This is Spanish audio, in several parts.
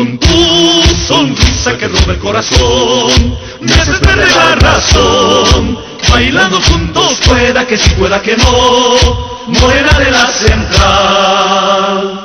Con tu sonrisa que roba el corazón, me haces perder la razón. Bailando juntos, pueda que sí, pueda que no, morena de la central.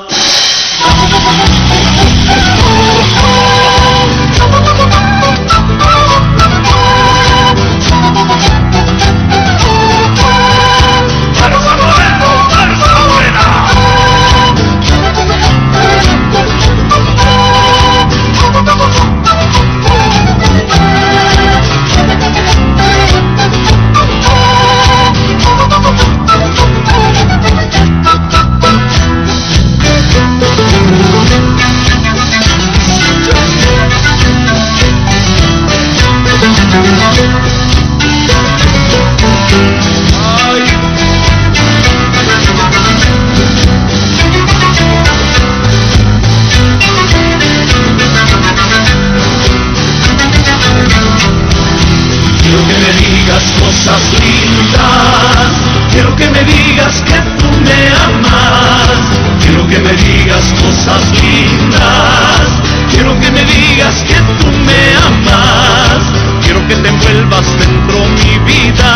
Cosas lindas, quiero que me digas que tú me amas. Quiero que me digas cosas lindas, quiero que me digas que tú me amas. Quiero que te envuelvas dentro de mi vida,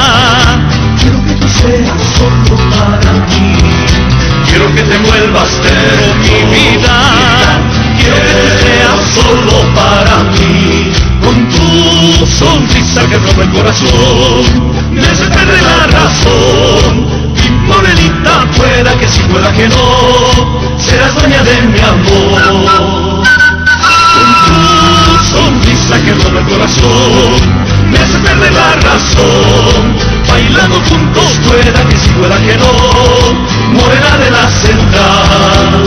quiero que tú seas solo para mí. Quiero que te envuelvas dentro de mi vida, quiero que tú seas solo para mí. Con tu sonrisa que roba el corazón, me hace perder la razón. Mi morenita, pueda que sí, pueda que no, serás dueña de mi amor. Con tu sonrisa que roba el corazón, me hace perder la razón. Bailando juntos, pueda que sí, pueda que no, morena de la central.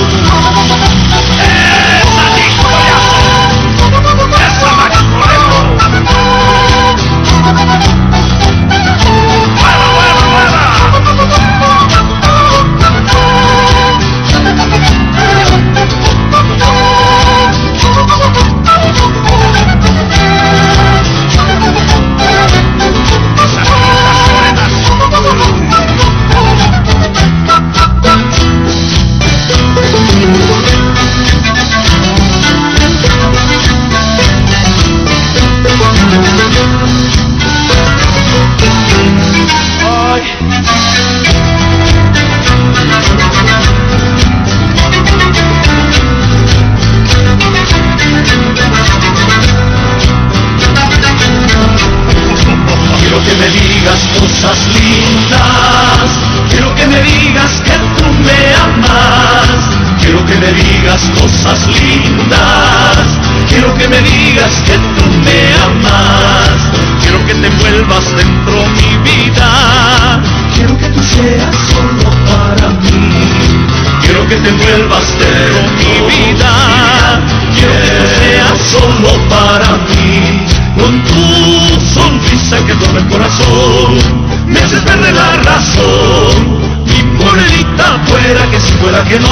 Cosas lindas, quiero que me digas que tú me amas. Quiero que me digas cosas lindas, quiero que me digas que tú me amas. Quiero que te envuelvas dentro de mi vida, quiero que tú seas solo para mí. Quiero que te envuelvas dentro de mi vida, quiero que tú seas solo para mí. Con tu sonrisa que roba el corazón, me haces perder la razón. Mi morenita, pueda que sí, pueda que no,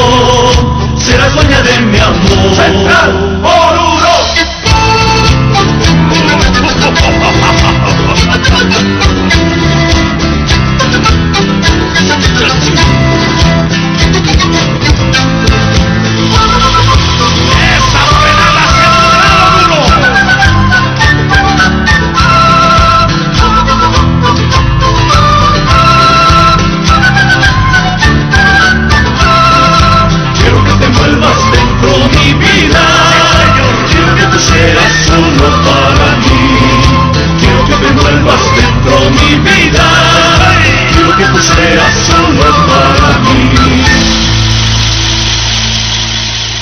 serás dueña de mi amor.